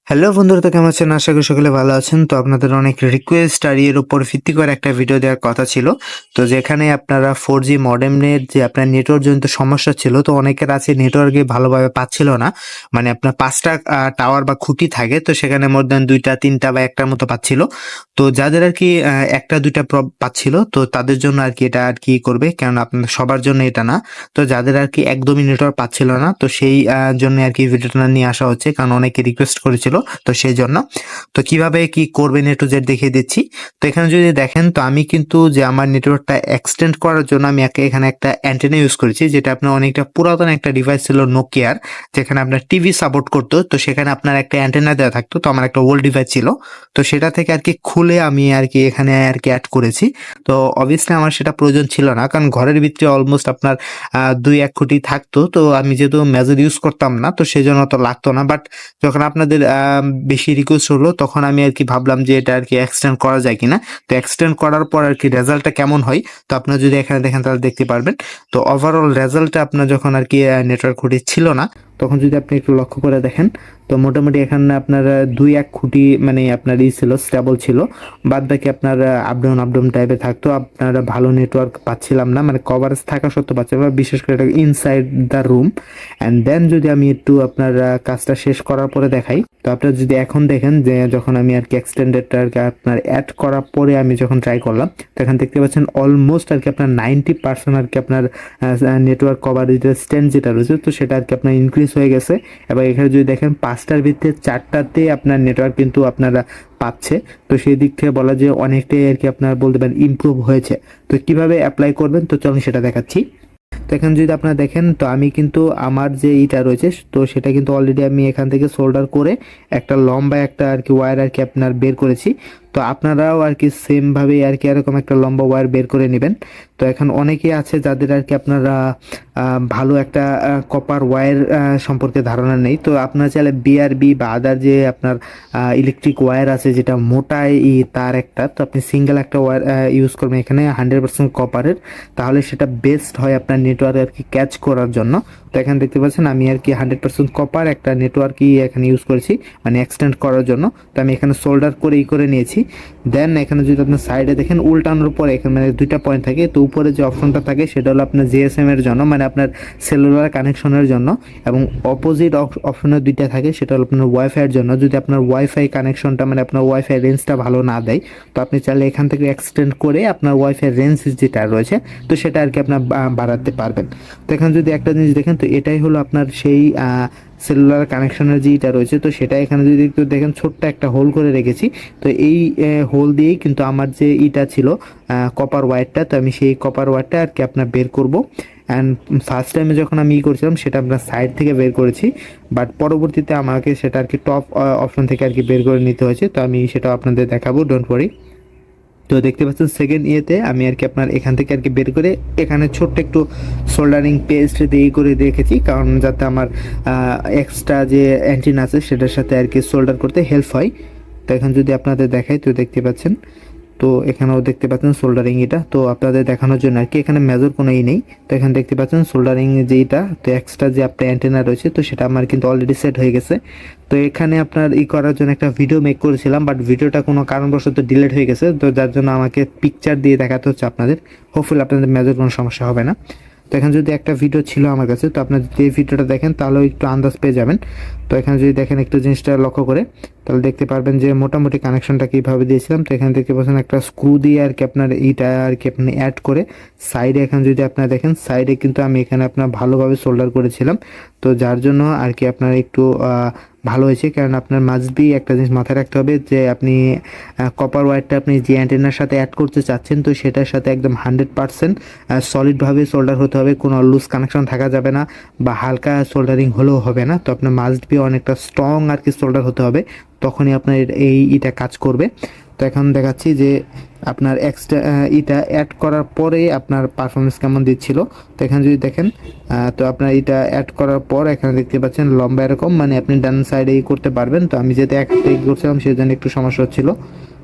Hello বন্ধুরা, তো কেমন আছেন? আশা করি সকলে ভালো আছেন। তো আপনাদের অনেক রিকোয়েস্ট আর এর উপর ভিত্তি করে একটা ভিডিও দেওয়ার কথা ছিল। তো যেখানে আপনারা 4G মডেমের যে আপনার নেটওয়ার্ক জনিত সমস্যা ছিল, তো অনেকের আছে নেটওয়ার্কে ভালোভাবে পাচ্ছিল না। মানে আপনার 5টা টাওয়ার বা খুঁটি থাকে, তো সেখানে মোর দেন 2টা 3টা বা একটার মতো পাচ্ছিল। তো যাদের আর কি 1টা 2টা পাচ্ছিল, তো তাদের জন্য আর কি এটা আর কি করবে, কারণ আপনাদের সবার জন্য এটা না। তো যাদের আর কি একদমই নেটওয়ার্ক পাচ্ছিল না, তো সেই জন্য আর কি ভিডিওটা নিয়ে আসা হচ্ছে, কারণ অনেকে রিকোয়েস্ট করেছিল। তো সেই জন্য তো কিভাবে কি করবেন A to Z দেখিয়ে দিচ্ছি। তো এখানে যদি দেখেন, তো আমি কিন্তু যে আমার নেটওয়ার্কটা এক্সটেন্ড করার জন্য আমি এখানে একটা অ্যান্টেনা ইউজ করেছি, যেটা আপনার অনেকটা পুরাতন একটা ডিভাইস ছিল নোকিয়ার, যেখানে আপনার টিভি সাপোর্ট করতো। তো সেখানে আপনার একটা অ্যান্টেনা দেওয়া থাকতো। তো আমার একটা ওল্ড ডিভাইস ছিল, তো সেটা থেকে আর কি খুলে আমি আর কি এখানে আর কি অ্যাড করেছি। তো অবভিয়াসলি আমার সেটা প্রয়োজন ছিল না, কারণ ঘরের ভিতরে অলমোস্ট আপনার 2-1 কোটি থাকতো। তো আমি যেহেতু মেজর ইউজ করতাম না, তো সেই জন্য তো লাগতো না। বাট যখন আপনাদের বেশি রিকোয়েস্ট হলো, তখন আমি আর কি ভাবলাম যে এটা আর কি এক্সটেন্ড করা যায় কিনা। তো এক্সটেন্ড করার পর আর কি রেজাল্টটা কেমন হয়, তো আপনারা যদি এখানে দেখেন তাহলে দেখতে পারবেন। তো ওভারঅল রেজাল্টটা আপনার যখন আর কি নেটওয়ার্ক খুঁটি ছিল না, তখন যদি আপনি একটু লক্ষ্য করে দেখেন, তো মোটামুটি এখানে আপনার 2-1 খুঁটি মানে আপনার ছিল, স্টেবল ছিল। বাদ বাকি আপনার আপ ডাউন টাইপে থাকতো। আপনারা ভালো নেটওয়ার্ক পাচ্ছিলাম না, মানে কভারেজ থাকা সত্ত্বেও পাচ্ছিলাম না, বিশেষ করে এটা inside the room. And then যদি আমি একটু আপনার কাজটা শেষ করার পরে দেখাই, তো আপনারা যদি এখন দেখেন যে যখন আমি আর কি এক্সটেন্ডেডটা আর কি আপনার অ্যাড করার পরে আমি যখন ট্রাই করলাম, তো এখানে দেখতে পাচ্ছেন অলমোস্ট আর কি আপনার 90% আর কি আপনার নেটওয়ার্ক কভারেজ স্ট্যান্ড যেটা রয়েছে, তো সেটা আর কি আপনার ইনক্রিজ হয়ে গেছে। এবং এখানে যদি দেখেন 5টার ভিতরে 4টাতে আপনার নেটওয়ার্ক কিন্তু আপনারা পাচ্ছে। তো সেই দিক থেকে বলা যে অনেকটাই আর কি আপনার বলতে পারেন ইমপ্রুভ হয়েছে। তো কিভাবে অ্যাপ্লাই করবেন, তো চলুন সেটা দেখাচ্ছি। তো এখানে যদি আপনারা দেখেন, তো আমি কিন্তু আমার যে ইটা রয়েছে, তো সেটা কিন্তু অলরেডি আমি এখান থেকে সোল্ডার করে একটা লম্বা একটা আর কি ওয়্যার আর কি আপনার বের করেছি। তো আপনারাও আর কি সেম ভাবে আর কি এরকম একটা লম্বা ওয়্যার বের করে নেবেন। তো এখন অনেকেই আছে যাদের আর কি আপনারা ভালো একটা কপার ওয়্যার সম্পর্কে ধারণা নেই। তো আপনারা চাইলে বিআরবি বা আদার যে আপনার ইলেকট্রিক ওয়্যার আছে, যেটা মোটাই তার একটা, তো আপনি সিঙ্গেল একটা ওয়্যার ইউজ করবেন এখানে 100% কপারের, তাহলে সেটা বেস্ট হয় আপনার নেটওয়ার্ক আর কি ক্যাচ করার জন্য। তো এখানে দেখতে পাচ্ছেন আমি আর কি 100% কপার একটা নেটওয়ার্কই এখানে ইউজ করেছি, মানে এক্সটেন্ড করার জন্য। তো আমি এখানে সোল্ডার করে নিয়েছি। দেন এখানে যদি আপনার সাইডে দেখেন, উল্টানোর পরে এখানে মানে 2টা পয়েন্ট থাকে। তো উপরে যে অপশনটা থাকে সেটা হলো আপনার জিএসএম এর জন্য, মানে আপনার সেলুলার কানেকশনের জন্য। এবং অপোজিট অপশনের 2টা থাকে, সেটা হলো আপনার ওয়াইফাইয়ের জন্য। যদি আপনার ওয়াইফাই কানেকশনটা মানে আপনার ওয়াইফাই রেঞ্জটা ভালো না দেয়, তো আপনি চাইলে এখান থেকে এক্সটেন্ড করে আপনার ওয়াইফাই রেঞ্জ যেটা রয়েছে, তো সেটা আর কি আপনার বাড়াতে পারবেন। তো এখানে যদি একটা জিনিস দেখেন, তো এটাই হলো আপনার সেই সেলুলার কানেকশনের যেটা রয়েছে, তো সেটা এখানে যদি একটু দেখেন ছোট্ট একটা হোল করে রেখেছি। তো এই হোল দিয়েই কিন্তু আমার যে ইটা ছিল কপার ওয়্যারটা, তো আমি সেই কপার ওয়্যারটা আর কি আপনার বের করব। অ্যান্ড ফার্স্ট টাইমে যখন আমি করছিলাম, সেটা আমরা সাইড থেকে বের করেছি, বাট পরবর্তীতে আমাকে সেটা আর কি টপ অপশন থেকে আর কি বের করে নিতে হয়েছে। তো আমি সেটা আপনাদের দেখাবো, ডোন্ট ওয়ারি। তো দেখতে পাচ্ছেন সেকেন্ড ইয়েতে আমি আর কি আপনার এখান থেকে আর কি বের করে এখানে ছোট্ট একটু সোল্ডারিং পেস্ট দিয়ে করে রেখেছি, কারণ যাতে আমার এক্সট্রা যে অ্যান্টিনা আছে সেটার সাথে আর কি সোল্ডার করতে হেল্প হয়। তো এখন যদি আপনাদের দেখাই, তো দেখতে পাচ্ছেন, তো এখানেও দেখতে পাচ্ছেন সোল্ডারিং এটা, তো আপনাদের দেখানোর জন্য আর কি এখানে মেজর কোনো নেই। তো এখানে দেখতে পাচ্ছেন সোল্ডারিং যেটা, তো এক্সট্রা যে আপনার অ্যান্টেনা রয়েছে, তো সেটা আমার কিন্তু অলরেডি সেট হয়ে গেছে। তো এখানে আপনার করার জন্য একটা ভিডিও মেক করেছিলাম, বাট ভিডিওটা কোনো কারণবশত ডিলিট হয়ে গেছে, তো যার জন্য আমাকে পিকচার দিয়ে দেখাতে হচ্ছে আপনাদের। হোপফুলি আপনাদের মেজর কোনো সমস্যা হবে না। তো এখানে যদি একটা ভিডিও ছিল আমার কাছে, তো আপনারা যদি এই ভিডিওটা দেখেন তাহলে একটু আন্দাজ পেয়ে যাবেন। তো এখানে যদি দেখেন একটু জিনিসটা লক্ষ্য করে, তাহলে দেখতে পারবেন যে মোটামুটি কানেকশনটা কীভাবে দিয়েছিলাম। তো এখানে দেখতে পাচ্ছেন একটা স্ক্রু দিয়ে আর কি আপনার এইটা আর কি আপনি অ্যাড করে সাইডে, এখানে যদি আপনারা দেখেন সাইডে কিন্তু আমি এখানে আপনার ভালোভাবে সোল্ডার করেছিলাম। তো যার জন্য আর কি আপনার একটু ভালো হয়েছে, কারণ আপনার মাস্ট বি একটা জিনিস মাথায় রাখতে হবে যে আপনি কপার ওয়্যারটা আপনি যে অ্যান্টেনার সাথে অ্যাড করতে চাচ্ছেন, তো সেটার সাথে একদম 100% সলিডভাবে সোল্ডার হতে হবে, কোনো লুজ কানেকশন থাকা যাবে না, বা হালকা সোল্ডারিং হলেও হবে না। তো আপনার মাস্ট বি অনেকটা স্ট্রং আর কি সোল্ডার হতে হবে, তখনই আপনার এটা কাজ করবে। তো এখন দেখাচ্ছি যে আপনার এক্সট্রা এটা অ্যাড করার পরে আপনার পারফরমেন্স কেমন দিচ্ছিল। তো এখানে যদি দেখেন, তো আপনার এটা অ্যাড করার পর এখানে দেখতে পাচ্ছেন লম্বা এরকম, মানে আপনি ডান সাইডে করতে পারবেন। তো আমি যেহেতু এক হাতে করছিলাম সেই জন্য একটু সমস্যা হচ্ছিল।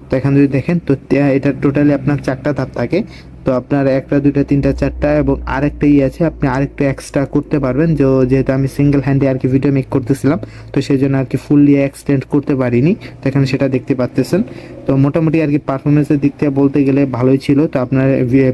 তো এখানে যদি দেখেন, তো এটা টোটালি আপনার 4টা ধাপ থাকে। তো আপনার একটা দুইটা তিনটা চারটা এবং আরেকটা আছে, আপনি আরেকটা এক্সট্রা করতে পারবেন। যেহেতু আমি সিঙ্গেল হ্যান্ডে আর কি ভিডিও মেক করতেছিলাম, তো সেই জন্য আর কি ফুললি এক্সটেন্ড করতে পারিনি। তো এখানে সেটা দেখতে পাচ্তেছেন। তো মোটামুটি আর কি পারফরমেন্সের দিক থেকে বলতে গেলে ভালোই ছিল। তো আপনার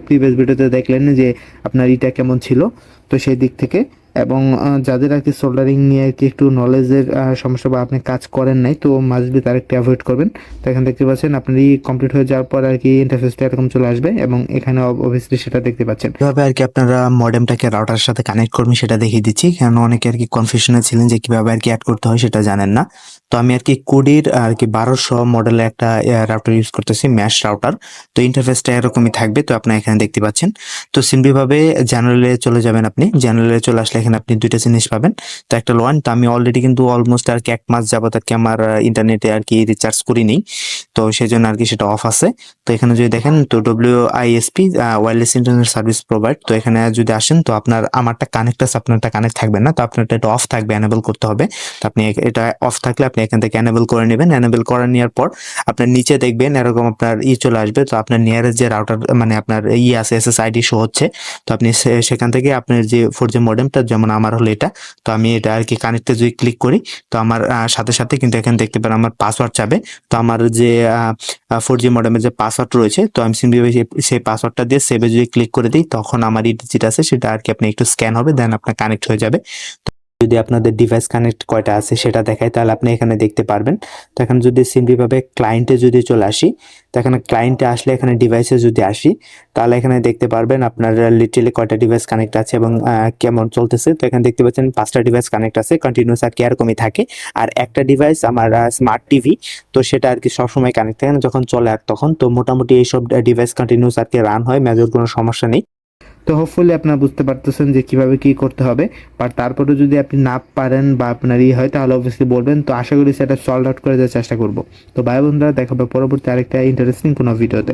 প্রিভিয়াস ভিডিওতে দেখলেন যে আপনার এটা কেমন ছিল, তো সেই দিক থেকে। এবং যাদের আর কি সোল্ডারিং নিয়ে আর কি একটু নলেজের সমস্যা বা আপনি কাজ করেন নাই, তো মাস্টবি তার একটু অ্যাভয়েড করবেন। তো এখানে দেখতে পাচ্ছেন আপনারই কমপ্লিট হয়ে যাওয়ার পর আর কি ইন্টারফেসটা এরকম চলে আসবে, এবং এখানে অবভিয়াসলি সেটা দেখতে পাচ্ছেন। কিভাবে আর কি আপনারা মডেমটাকে রাউটারের সাথে কানেক্ট করবেন সেটা দেখিয়ে দিচ্ছি, কারণ অনেকে আর কি কনফিউশনে ছিলেন যে কিভাবে আর কি অ্যাড করতে হয় সেটা জানেন না। তো আমি আর কি কোডির আর কি 1200 মডেলের একটা রাউটার ইউজ করতেছি, ম্যাশ রাউটার। তো ইন্টারফেসটা এরকমই থাকবে। তো আপনারা এখানে দেখতে পাচ্ছেন। তো সিম্পলি ভাবে জেনারেলে চলে যাবেন। আপনি জেনারেলে চলে আসলে এখানে আপনি দুইটা জিনিস পাবেন। তো একটা লোয়ান, তো আমি অলরেডি কিন্তু অলমোস্ট আর কি 1 মাস যাবত আর কি আমার ইন্টারনেটে আর কি রিচার্জ করিনি, তো সেই জন্য আর কি সেটা অফ আছে। তো এখানে যদি দেখেন তো WISP wireless internet service provide, তো এখানে যদি আসেন তো আপনার আমারটা কানেক্ট আছে, আপনারটা কানেক্ট থাকবে না। তো আপনারটা এটা অফ থাকবে, এনেবল করতে হবে। তো আপনি এটা অফ থাকলে আপনি এখান থেকে এনেবল করে নেবেন। এনেবল করে নেওয়ার পর আপনার নিচে দেখবেন এরকম আপনার চলে আসবে। তো আপনার নিয়ারেস্ট যে রাউটার মানে আপনার আছে SSID শো হচ্ছে। তো আপনি সেখান থেকে আপনার যে 4G মডেমটা, যেমন আমার হলো এটা, তো আমি এটা আর কি কানেক্টে যদি ক্লিক করি তো আমার সাথে সাথে কিন্তু এখানে দেখতে পারেন আমার পাসওয়ার্ড চাবে। তো আমার যে 4G মডেমের যে পাসওয়ার্ড রয়েছে, তো আমি সিম্পলি সেই পাসওয়ার্ডটা দিয়ে সেভে যদি ক্লিক করে দিই, তখন আমার ডিজিট আছে সেটা আর কি আপনি একটু স্ক্যান হবে, দেন আপনার কানেক্ট হয়ে যাবে। যদি আপনাদের ডিভাইস কানেক্ট কয়টা আছে সেটা দেখায়, তাহলে আপনি এখানে দেখতে পারবেন। তো এখানে যদি সিম্পলি ভাবে ক্লায়েন্টে যদি চলে আসি, তো এখানে ক্লায়েন্টে আসলে এখানে ডিভাইসে যদি আসি, তাহলে এখানে দেখতে পারবেন আপনার লিটারালি কয়টা ডিভাইস কানেক্ট আছে এবং কেমন চলতেছে। তো এখানে দেখতে পাচ্ছেন 5টা ডিভাইস কানেক্ট আছে, কন্টিনিউয়াস আর কি এরকমই থাকে। আর একটা ডিভাইস আমার স্মার্ট টিভি, তো সেটা আর কি সবসময় কানেক্ট থাকে না, যখন চলে আর তখন। তো মোটামুটি এইসব ডিভাইস কন্টিনিউয়াস আর কি রান হয়, মেজর কোনো সমস্যা নেই। তো হোপফুলি আপনারা বুঝতে পারতেছেন যে কিভাবে কি করতে হবে। বাট তারপরে যদি আপনি না পারেন বা আপনার হয়, তাহলে অবভিয়াসলি বলবেন। তো আশা করি সেটা সলভ আউট করে দেওয়ার চেষ্টা করব। তো ভাই বন্ধুরা, দেখা হবে পরবর্তী আরেকটা ইন্টারেস্টিং কোনো ভিডিওতে।